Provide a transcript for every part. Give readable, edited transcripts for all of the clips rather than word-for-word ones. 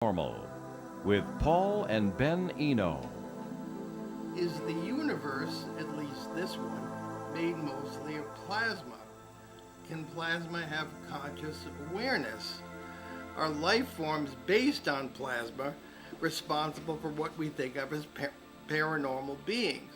Normal with Paul and Ben Eno. Is the universe, at least this one, made mostly of plasma? Can plasma have conscious awareness? Are life forms based on plasma responsible for what we think of as paranormal beings?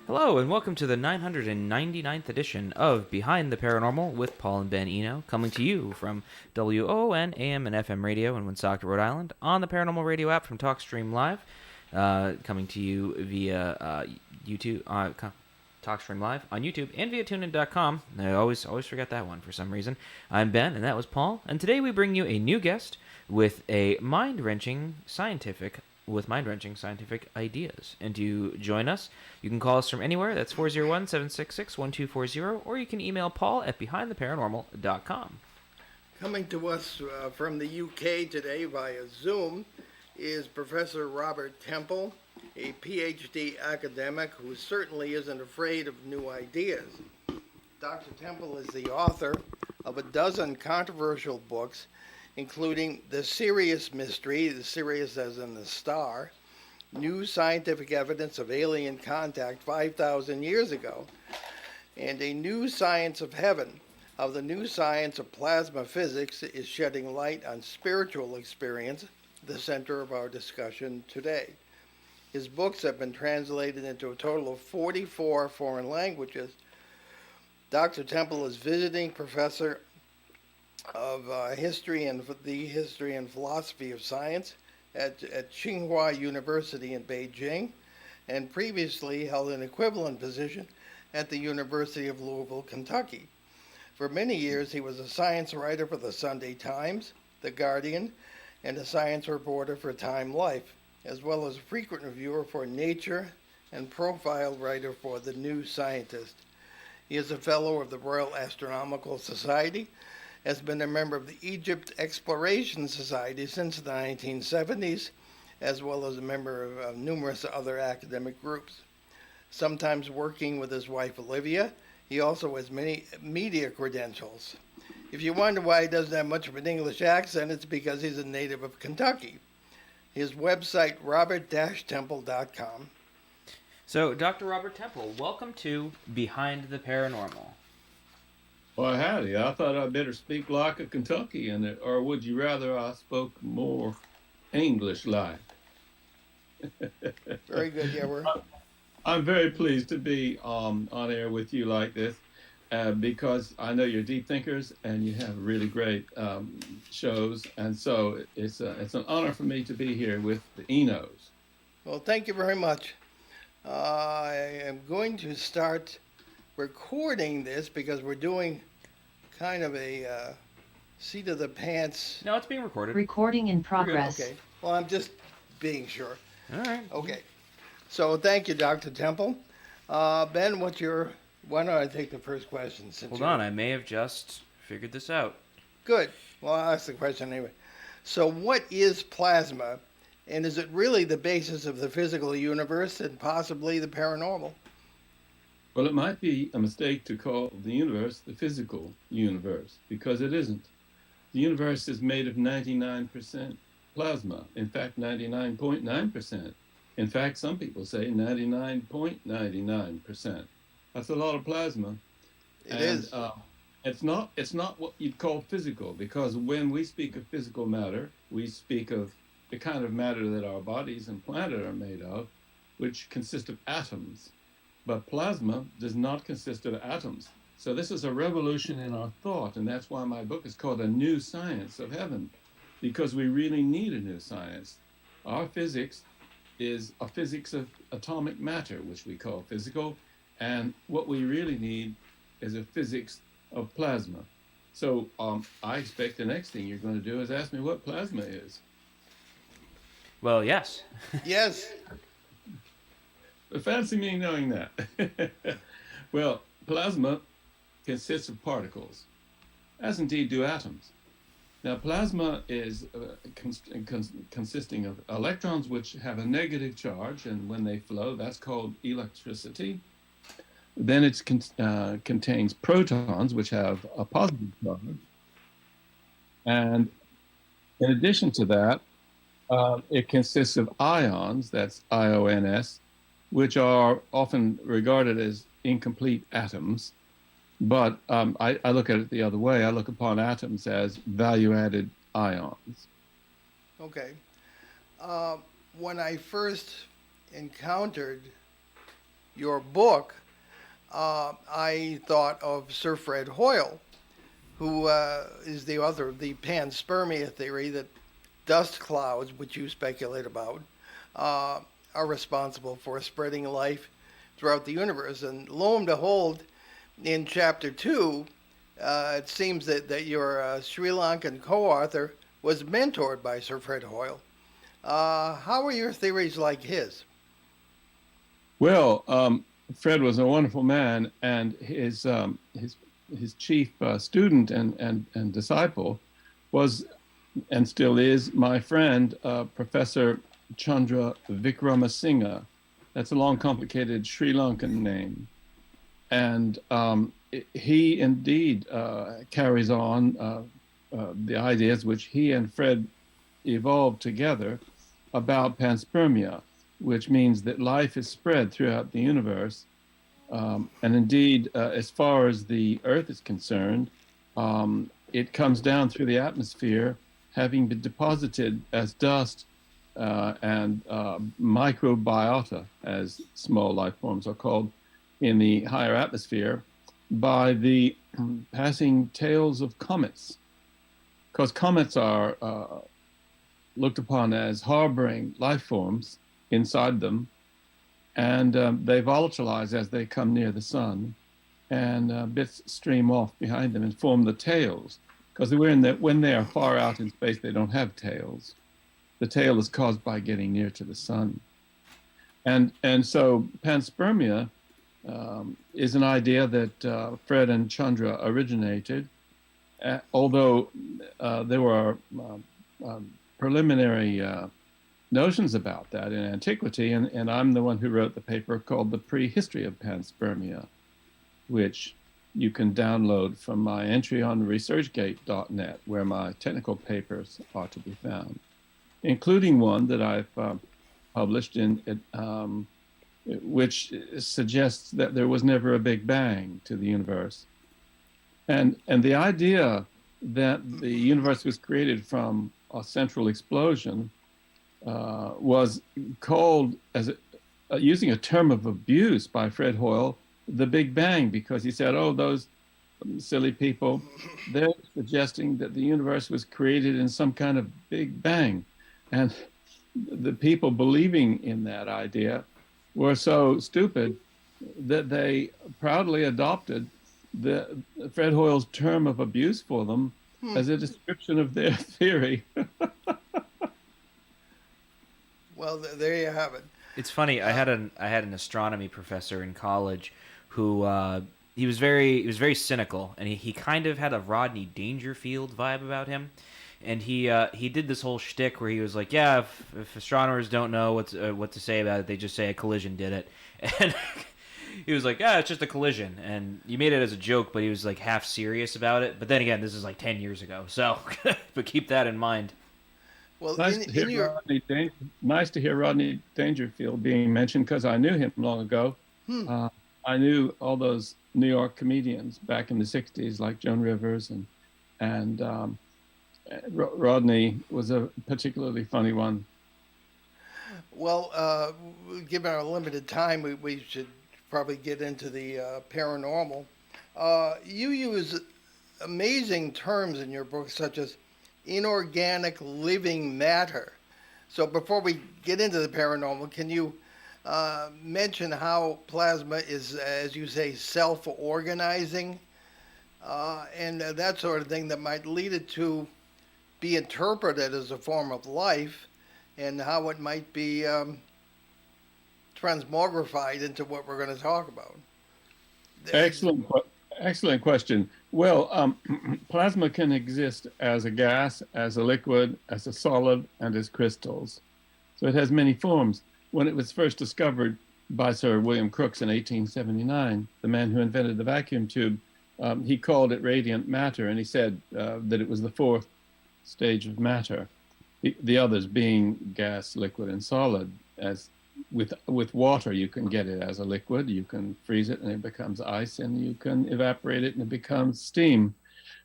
Hello, and welcome to the 999th edition of Behind the Paranormal with Paul and Ben Eno, coming to you from WON AM and FM radio in Woonsocket, Rhode Island, on the Paranormal Radio app from TalkStream Live, coming to you via YouTube, TalkStream Live on YouTube, and via TuneIn.com. I always forget that one for some reason. I'm Ben, and that was Paul, and today we bring you a new guest with mind-wrenching scientific ideas. And to join us, you can call us from anywhere. That's 401-766-1240, or you can email Paul at behindtheparanormal.com. Coming to us from the UK today via Zoom is Professor Robert Temple, a PhD academic who certainly isn't afraid of new ideas. Dr. Temple is the author of a dozen controversial books, including The Sirius Mystery, the Sirius as in the star, New Scientific Evidence of Alien Contact 5,000 Years Ago, and A New Science of Heaven, how the new science of plasma physics is shedding light on spiritual experience, the center of our discussion today. His books have been translated into a total of 44 foreign languages. Dr. Temple is visiting professor of history and philosophy of science at Tsinghua University in Beijing, and previously held an equivalent position at the University of Louisville, Kentucky. For many years, he was a science writer for the Sunday Times, The Guardian, and a science reporter for Time Life, as well as a frequent reviewer for Nature and profile writer for The New Scientist. He is a fellow of the Royal Astronomical Society, has been a member of the Egypt Exploration Society since the 1970s, as well as a member of numerous other academic groups. Sometimes working with his wife Olivia, he also has many media credentials. If you wonder why he doesn't have much of an English accent, it's because he's a native of Kentucky. His website, robert-temple.com. So, Dr. Robert Temple, welcome to Behind the Paranormal. Well, howdy. I thought I'd better speak like a Kentuckian, or would you rather I spoke more English-like? Very good, yeah. I'm very pleased to be on air with you like this because I know you're deep thinkers and you have really great shows, and so it's an honor for me to be here with the Enos. Well, thank you very much. I am going to start recording this because we're doing kind of a seat of the pants. No, it's being recorded. Recording in progress. Okay. Well, I'm just being sure. All right. Okay. So thank you, Dr. Temple. Ben, why don't I take the first question? Hold on, I may have just figured this out. Good. Well, I'll ask the question anyway. So what is plasma, and is it really the basis of the physical universe and possibly the paranormal? Well, it might be a mistake to call the universe the physical universe, because it isn't. The universe is made of 99% plasma. In fact, 99.9%. In fact, some people say 99.99%. That's a lot of plasma. It is. It's not what you'd call physical, because when we speak of physical matter, we speak of the kind of matter that our bodies and planet are made of, which consist of atoms. But plasma does not consist of atoms. So this is a revolution in our thought, and that's why my book is called A New Science of Heaven, because we really need a new science. Our physics is a physics of atomic matter, which we call physical, and what we really need is a physics of plasma. So I expect the next thing you're going to do is ask me what plasma is. Well, yes. Yes. Fancy me knowing that. Well, plasma consists of particles, as indeed do atoms. Now, plasma is consisting of electrons which have a negative charge, and when they flow, that's called electricity. Then it contains protons, which have a positive charge. And in addition to that, It consists of ions, that's IONS, which are often regarded as incomplete atoms. But I look at it the other way. I look upon atoms as value-added ions. Okay. When I first encountered your book, I thought of Sir Fred Hoyle, who is the author of the panspermia theory that dust clouds, which you speculate about, are responsible for spreading life throughout the universe. And lo and behold, in chapter 2, it seems that your Sri Lankan co-author was mentored by Sir Fred Hoyle. How are your theories like his? Well, Fred was a wonderful man, and his chief student and disciple was, and still is, my friend, Professor Chandra Vikramasinghe. That's a long, complicated Sri Lankan name. And he indeed carries on the ideas which he and Fred evolved together about panspermia, which means that life is spread throughout the universe. And indeed, as far as the Earth is concerned, it comes down through the atmosphere, having been deposited as dust and microbiota, as small life forms are called, in the higher atmosphere by the passing tails of comets. Because comets are looked upon as harboring life forms inside them, and they volatilize as they come near the sun, and bits stream off behind them and form the tails. Because when they are far out in space, they don't have tails. The tail is caused by getting near to the sun. And so panspermia is an idea that Fred and Chandra originated, although there were preliminary notions about that in antiquity, and I'm the one who wrote the paper called The Prehistory of Panspermia, which you can download from my entry on researchgate.net, where my technical papers are to be found, including one that I've published which suggests that there was never a Big Bang to the universe. And the idea that the universe was created from a central explosion was called, using a term of abuse by Fred Hoyle, the Big Bang, because he said, oh, those silly people, they're suggesting that the universe was created in some kind of Big Bang. And the people believing in that idea were so stupid that they proudly adopted Fred Hoyle's term of abuse for them as a description of their theory. Well, there you have it. It's funny. I had an astronomy professor in college who he was very cynical, and he kind of had a Rodney Dangerfield vibe about him. And he did this whole shtick where he was like, yeah, if astronomers don't know what to say about it, they just say a collision did it. And he was like, yeah, it's just a collision. And you made it as a joke, but he was like half serious about it. But then again, this is like 10 years ago. So, but keep that in mind. Well, Nice to hear Rodney Dangerfield being mentioned, because I knew him long ago. I knew all those New York comedians back in the 60s, like Joan Rivers, and Rodney was a particularly funny one. Well, given our limited time, we should probably get into the paranormal. You use amazing terms in your book, such as inorganic living matter. So before we get into the paranormal, can you mention how plasma is, as you say, self-organizing and that sort of thing that might lead it to be interpreted as a form of life, and how it might be transmogrified into what we're going to talk about? Excellent question. Well, plasma can exist as a gas, as a liquid, as a solid, and as crystals. So it has many forms. When it was first discovered by Sir William Crookes in 1879, the man who invented the vacuum tube, he called it radiant matter, and he said that it was the fourth stage of matter. the others being gas, liquid, and solid. As with water, you can get it as a liquid, you can freeze it and it becomes ice, and you can evaporate it and it becomes steam.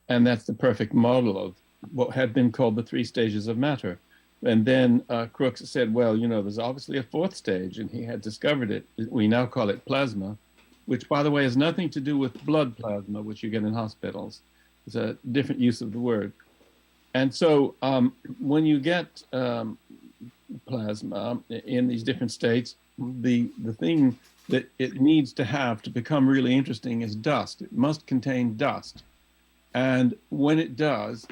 And that's the perfect model of what had been called the three stages of matter. And then Crookes said, well, there's obviously a fourth stage, and he had discovered it. We now call it plasma, which, by the way, has nothing to do with blood plasma, which you get in hospitals. It's a different use of the word. And so when you get plasma in these different states, the thing that it needs to have to become really interesting is dust. It must contain dust. And when it does,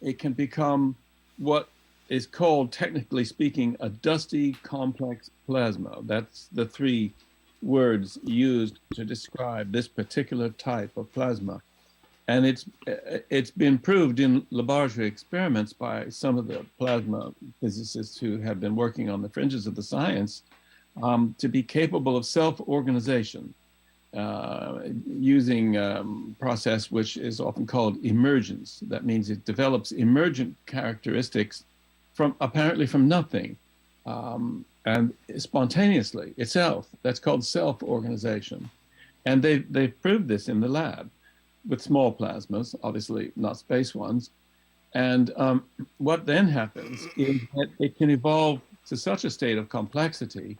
it can become what is called, technically speaking, a dusty complex plasma. That's the three words used to describe this particular type of plasma. And it's been proved in laboratory experiments by some of the plasma physicists who have been working on the fringes of the science to be capable of self-organization using process which is often called emergence. That means it develops emergent characteristics apparently from nothing, and spontaneously itself. That's called self-organization. And they've proved this in the lab with small plasmas, obviously not space ones. And what then happens is that it can evolve to such a state of complexity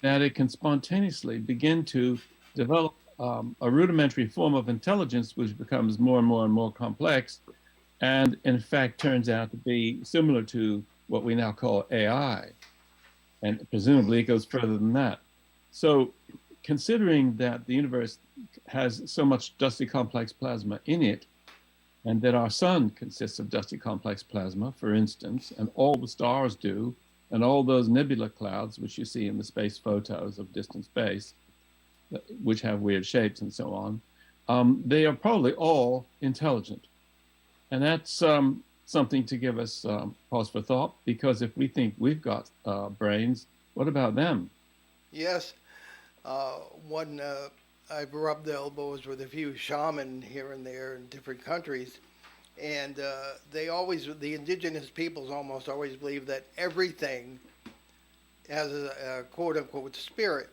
that it can spontaneously begin to develop a rudimentary form of intelligence, which becomes more and more and more complex, and in fact turns out to be similar to what we now call AI. And presumably it goes further than that. So considering that the universe has so much dusty complex plasma in it, and that our sun consists of dusty complex plasma, for instance, and all the stars do, and all those nebula clouds, which you see in the space photos of distant space, which have weird shapes and so on, they are probably all intelligent. And that's something to give us pause for thought, because if we think we've got brains, what about them? Yes. I've rubbed elbows with a few shaman here and there in different countries, and the indigenous peoples almost always believe that everything has a quote unquote spirit,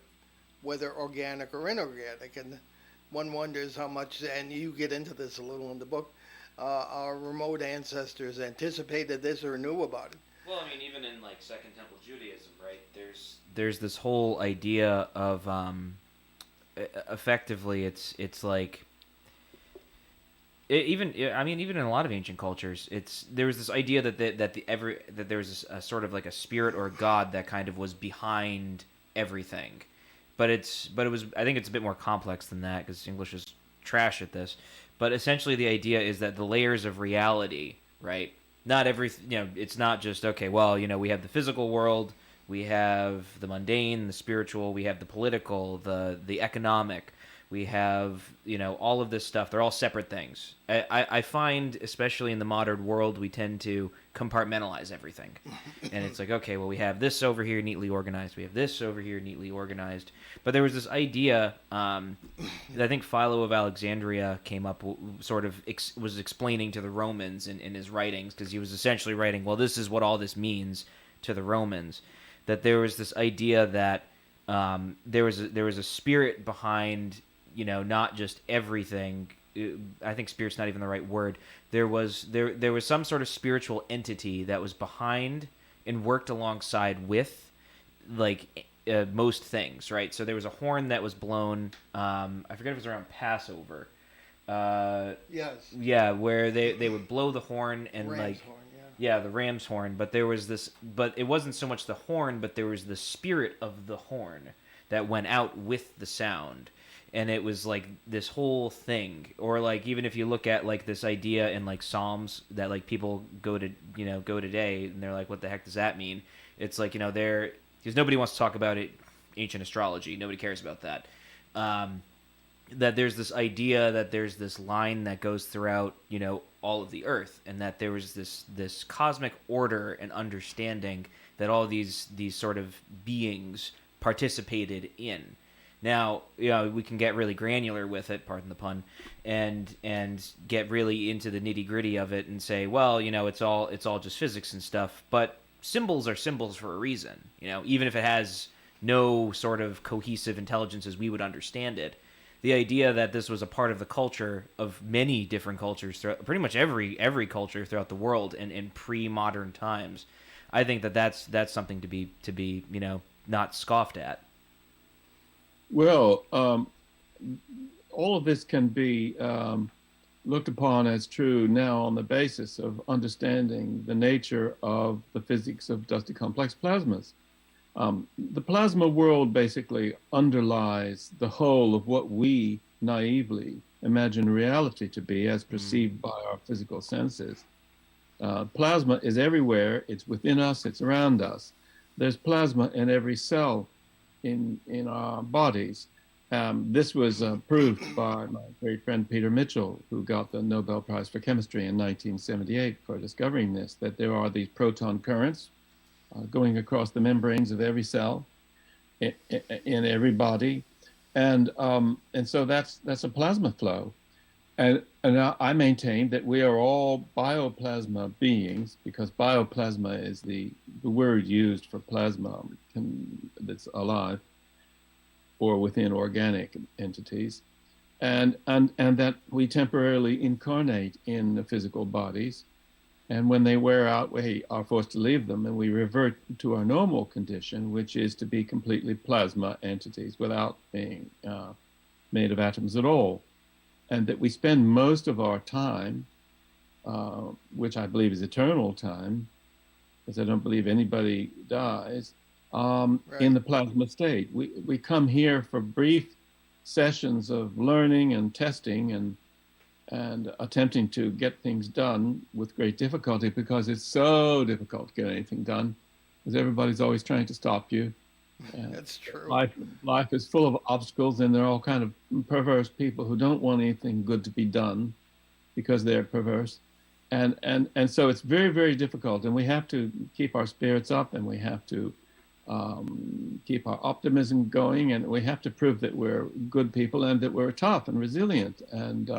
whether organic or inorganic. And one wonders how much, and you get into this a little in the book, our remote ancestors anticipated this or knew about it. Well, I mean, even in like Second Temple Judaism, right? There's this whole idea of effectively, it's like even in a lot of ancient cultures, there was this idea that there was a sort of like a spirit or a god that kind of was behind everything, but it was, I think it's a bit more complex than that, because English is trash at this. But essentially, the idea is that the layers of reality, right? Not it's not just, okay, well, we have the physical world, we have the mundane, the spiritual, we have the political, the economic, we have, all of this stuff. They're all separate things. I find, especially in the modern world, we tend to compartmentalize everything. And it's like, okay, well, we have this over here neatly organized. We have this over here neatly organized. But there was this idea that I think Philo of Alexandria came up, sort of was explaining to the Romans in his writings, because he was essentially writing, well, this is what all this means to the Romans. That there was this idea that there was a spirit behind, not just everything. I think spirit's not even the right word. There was some sort of spiritual entity that was behind and worked alongside with, like, most things, right? So there was a horn that was blown. I forget if it was around Passover. Yes. Yeah, where they would blow the horn and Ram's horn, yeah, the ram's horn. But it wasn't so much the horn, but there was the spirit of the horn that went out with the sound. And it was like this whole thing. Or like, even if you look at like this idea in like Psalms that like people go today and they're like, what the heck does that mean? It's like, because nobody wants to talk about it, ancient astrology. Nobody cares about that. That there's this idea that there's this line that goes throughout, all of the earth, and that there was this cosmic order and understanding that all these sort of beings participated in. Now, you know, we can get really granular with it, pardon the pun, and get really into the nitty gritty of it and say, well, you know, it's all just physics and stuff. But symbols are symbols for a reason. You know, even if it has no sort of cohesive intelligence as we would understand it, the idea that this was a part of the culture of many different cultures, throughout, pretty much every culture throughout the world in pre-modern times, I think that's something to be you know, not scoffed at. Well, all of this can be looked upon as true now on the basis of understanding the nature of the physics of dusty complex plasmas. The plasma world basically underlies the whole of what we naively imagine reality to be as perceived by our physical senses. Plasma is everywhere, it's within us, it's around us. There's plasma in every cell in our bodies. This was proved by my great friend Peter Mitchell, who got the Nobel Prize for Chemistry in 1978 for discovering this, that there are these proton currents going across the membranes of every cell in every body. And so that's a plasma flow. And I maintain that we are all bioplasma beings, because bioplasma is the word used for plasma that's alive or within organic entities, and that we temporarily incarnate in the physical bodies, and when they wear out, we are forced to leave them, and we revert to our normal condition, which is to be completely plasma entities without being made of atoms at all. And that we spend most of our time, which I believe is eternal time, because I don't believe anybody dies, in the plasma state. We come here for brief sessions of learning and testing and attempting to get things done with great difficulty, because it's so difficult to get anything done, because everybody's always trying to stop you. That's true. Life is full of obstacles, and there are all kind of perverse people who don't want anything good to be done because they're perverse, and so it's very, very difficult. And we have to keep our spirits up, and we have to keep our optimism going, and we have to prove that we're good people and that we're tough and resilient, and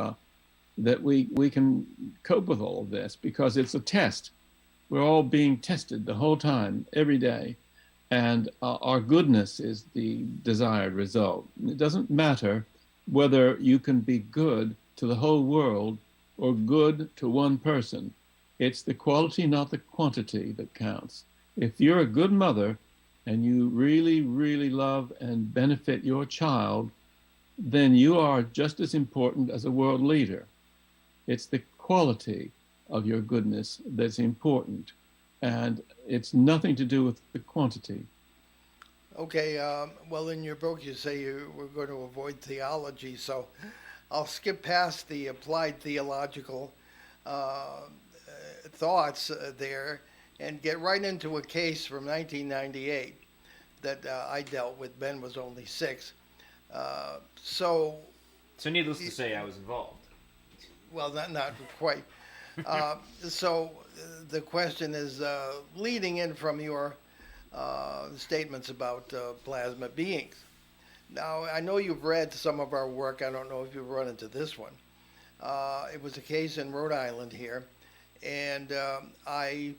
that we can cope with all of this, because it's a test. We're all being tested the whole time, every day. And our goodness is the desired result. It doesn't matter whether you can be good to the whole world or good to one person. It's the quality, not the quantity, that counts. If you're a good mother and you really, really love and benefit your child, then you are just as important as a world leader. It's the quality of your goodness that's important. And it's nothing to do with the quantity. Okay, well, in your book, you say you were going to avoid theology, so I'll skip past the applied theological thoughts there and get right into a case from 1998 that I dealt with. Ben was only 6. So needless to say, I was involved. Well, not quite. So the question is, leading in from your statements about plasma beings. Now, I know you've read some of our work. I don't know if you've run into this one. It was a case in Rhode Island here, and I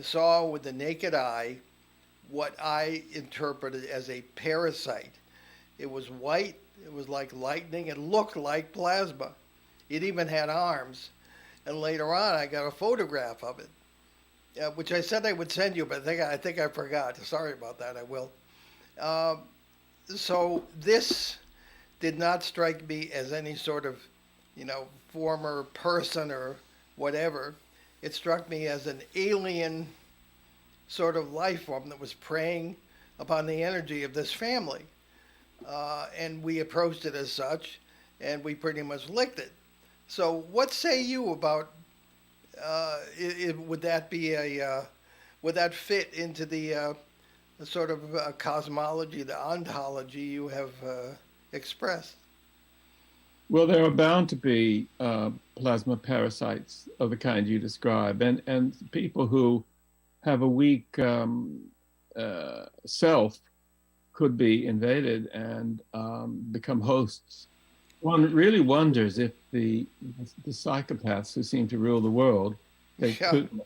saw with the naked eye what I interpreted as a parasite. It was white. It was like lightning. It looked like plasma. It even had arms. And later on, I got a photograph of it, which I said I would send you, but I think I forgot. Sorry about that. I will. So this did not strike me as any sort of, former person or whatever. It struck me as an alien sort of life form that was preying upon the energy of this family. And we approached it as such, and we pretty much licked it. So, what say you about? Would that be would that fit into the sort of cosmology, the ontology you have expressed? Well, there are bound to be plasma parasites of the kind you describe, and people who have a weak self could be invaded and become hosts. One really wonders if the psychopaths who seem to rule the world, take Yeah. Putin,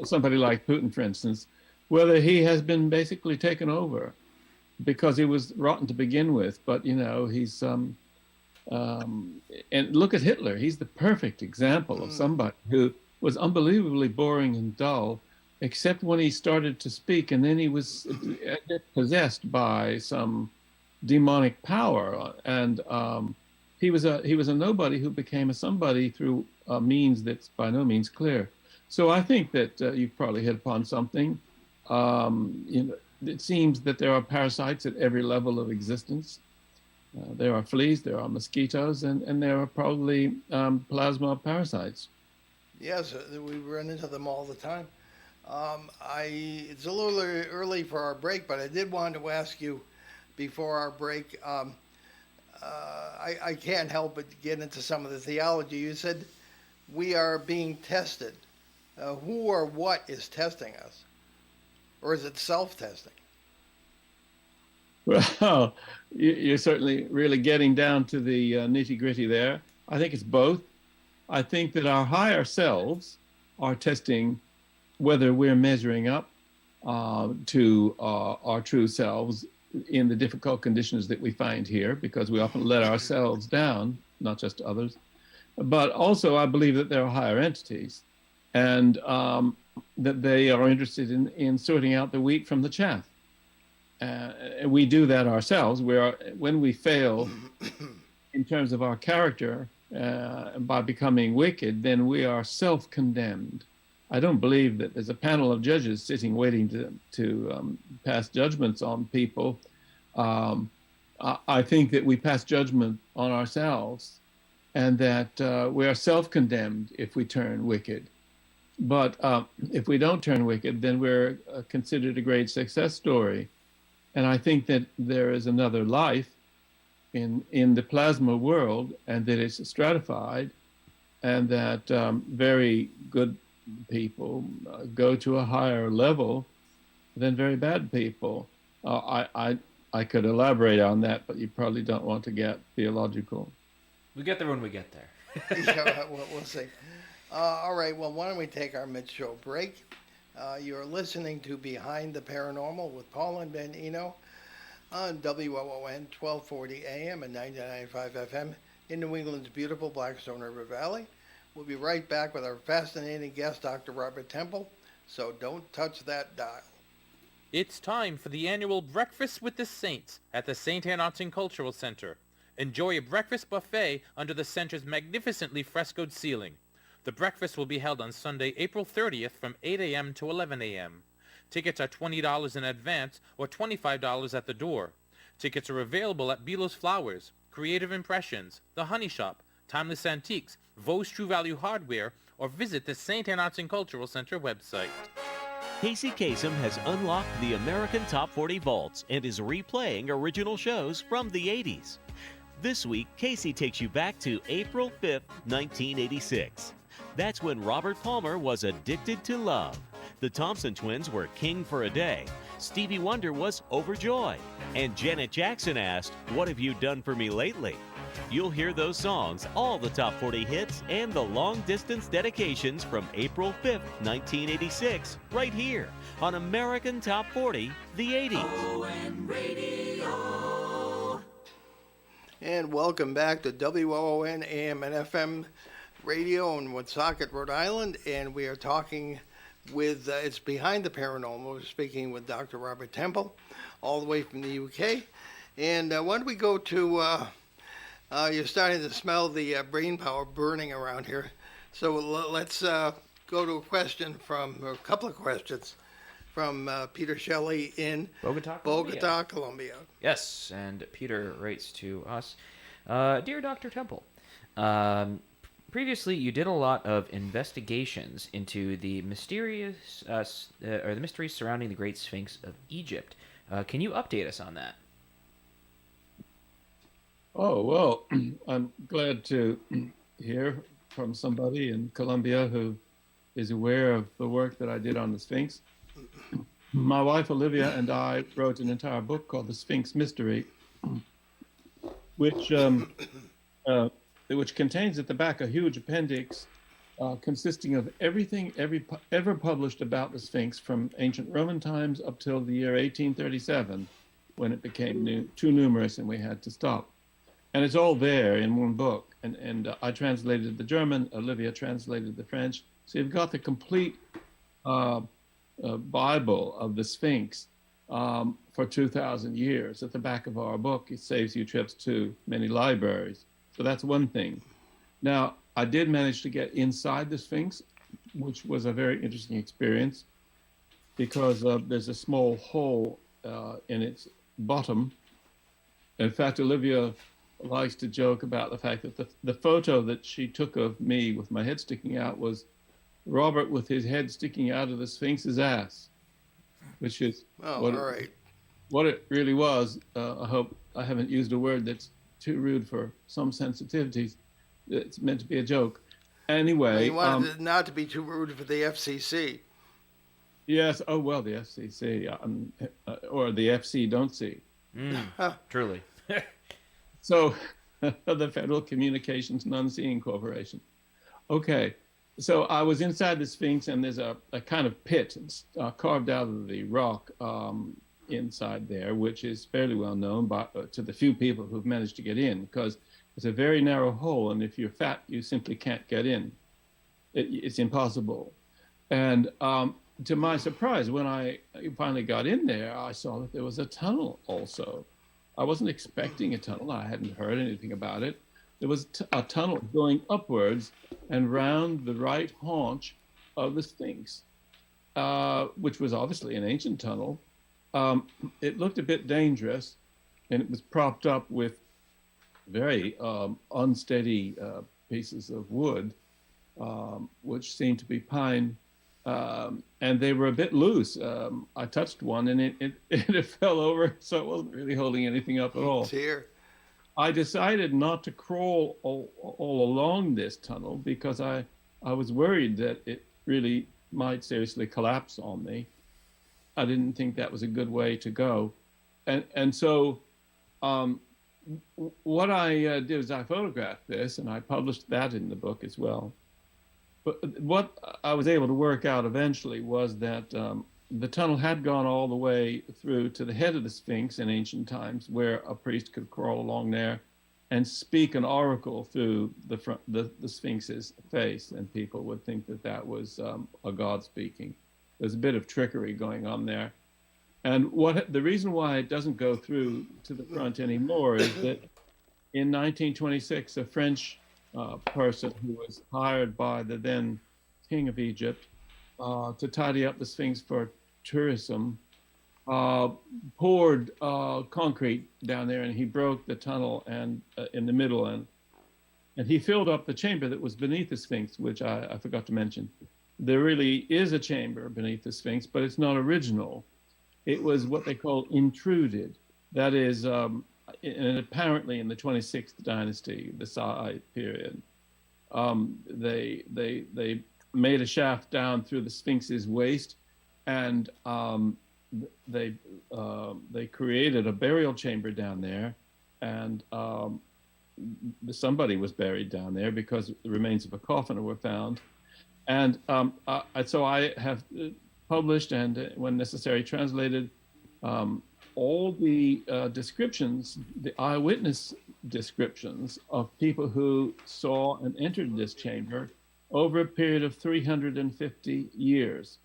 somebody like Putin, for instance, whether he has been basically taken over because he was rotten to begin with. But he's and look at Hitler. He's the perfect example of somebody who was unbelievably boring and dull, except when he started to speak, and then he was possessed by some demonic power, and he was a nobody who became a somebody through means that's by no means clear. So I think that you've probably hit upon something. It seems that there are parasites at every level of existence. There are fleas, there are mosquitoes, and there are probably plasma parasites. Yes, we run into them all the time. It's a little early for our break, but I did want to ask you before our break. I can't help but get into some of the theology. You said we are being tested. Who or what is testing us? Or is it self-testing? Well, you're certainly really getting down to the nitty-gritty there. I think it's both. I think that our higher selves are testing whether we're measuring up to our true selves in the difficult conditions that we find here, because we often let ourselves down, not just others. But also, I believe that there are higher entities, and that they are interested in sorting out the wheat from the chaff. We do that ourselves. When we fail in terms of our character by becoming wicked, then we are self-condemned. I don't believe that there's a panel of judges sitting waiting to pass judgments on people. I think that we pass judgment on ourselves, and that we are self-condemned if we turn wicked. But if we don't turn wicked, then we're considered a great success story. And I think that there is another life in the plasma world, and that it's stratified, and that very good people go to a higher level than very bad people. I could elaborate on that, but you probably don't want to get theological. We get there when we get there. Yeah, we'll see. All right, well, why don't we take our mid-show break? You're listening to Behind the Paranormal with Paul and Ben Eno on WOON 1240 AM and 99.5 FM in New England's beautiful Blackstone River Valley. We'll be right back with our fascinating guest, Dr. Robert Temple, so don't touch that dial. It's time for the annual Breakfast with the Saints at the St. Anne Cultural Center. Enjoy a breakfast buffet under the center's magnificently frescoed ceiling. The breakfast will be held on Sunday, April 30th from 8 a.m. to 11 a.m. Tickets are $20 in advance or $25 at the door. Tickets are available at Belo's Flowers, Creative Impressions, The Honey Shop, Timeless Antiques, Vos True Value Hardware, or visit the St. Anne Cultural Center website. Casey Kasem has unlocked the American Top 40 vaults and is replaying original shows from the 80s. This week, Casey takes you back to April 5th, 1986. That's when Robert Palmer was addicted to love. The Thompson Twins were King for a Day. Stevie Wonder was Overjoyed. And Janet Jackson asked, "What have you done for me lately?" You'll hear those songs, all the top 40 hits, and the long-distance dedications from April 5th, 1986, right here on American Top 40, the 80s. ON Radio. And welcome back to WOON AM and FM radio in Woonsocket, Rhode Island. And we are talking with, it's Behind the Paranormal. We're speaking with Dr. Robert Temple, all the way from the UK. And why don't we go to, you're starting to smell the brain power burning around here. So let's go to a question or a couple of questions from Peter Shelley in Bogota, Colombia. Yes, and Peter writes to us, Dear Dr. Temple, previously you did a lot of investigations into the mysterious or the mysteries surrounding the Great Sphinx of Egypt. Can you update us on that? Oh, well, I'm glad to hear from somebody in Colombia who is aware of the work that I did on the Sphinx. my wife Olivia and I wrote an entire book called The Sphinx Mystery, which which contains at the back a huge appendix consisting of everything ever published about the Sphinx from ancient Roman times up till the year 1837, when it became too numerous and we had to stop. And it's all there in one book. And I translated the German, Olivia translated the French. So you've got the complete Bible of the Sphinx for 2,000 years at the back of our book. It saves you trips to many libraries. So that's one thing. Now, I did manage to get inside the Sphinx, which was a very interesting experience because there's a small hole in its bottom. In fact, Olivia likes to joke about the fact that the photo that she took of me with my head sticking out was Robert with his head sticking out of the Sphinx's ass, which is what it really was. I hope I haven't used a word that's too rude for some sensitivities. It's meant to be a joke. Anyway. You wanted it not to be too rude for the FCC. Yes. Oh, well, the FCC or the FC don't see. Truly. So the Federal Communications Non-Seeing Corporation. Okay. So I was inside the Sphinx, and there's a kind of pit carved out of the rock inside there, which is fairly well known to the few people who've managed to get in, because it's a very narrow hole, and if you're fat, you simply can't get in. It's impossible. And to my surprise, when I finally got in there, I saw that there was a tunnel also. I wasn't expecting a tunnel. I hadn't heard anything about it. There was a tunnel going upwards and round the right haunch of the Sphinx, which was obviously an ancient tunnel. It looked a bit dangerous, and it was propped up with very unsteady pieces of wood, which seemed to be pine, and they were a bit loose. I touched one, and it fell over, so it wasn't really holding anything up at all. Dear. I decided not to crawl all along this tunnel because I was worried that it really might seriously collapse on me. I didn't think that was a good way to go. And so what I did was I photographed this, and I published that in the book as well. But what I was able to work out eventually was that the tunnel had gone all the way through to the head of the Sphinx in ancient times, where a priest could crawl along there and speak an oracle through the Sphinx's face, and people would think that that was a god speaking. There's a bit of trickery going on there. And the reason why it doesn't go through to the front anymore is that in 1926, a French person who was hired by the then king of Egypt to tidy up the Sphinx for tourism, poured concrete down there, and he broke the tunnel and in the middle, and he filled up the chamber that was beneath the Sphinx, which I forgot to mention. There really is a chamber beneath the Sphinx, but it's not original. It was what they call intruded. That is, apparently in the 26th dynasty, the Sa'ite period, they made a shaft down through the Sphinx's waist, and they created a burial chamber down there, and somebody was buried down there because the remains of a coffin were found. And so I have published and, when necessary, translated all the descriptions, the eyewitness descriptions of people who saw and entered this chamber over a period of 350 years.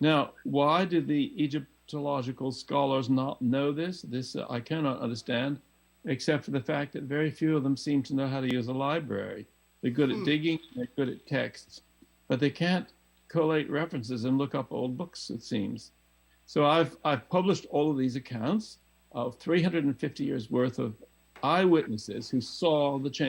Now, why did the Egyptological scholars not know this? This I cannot understand, except for the fact that very few of them seem to know how to use a library. They're good at digging, they're good at texts, but they can't collate references and look up old books, it seems. So I've published all of these accounts of 350 years worth of eyewitnesses who saw the chamber.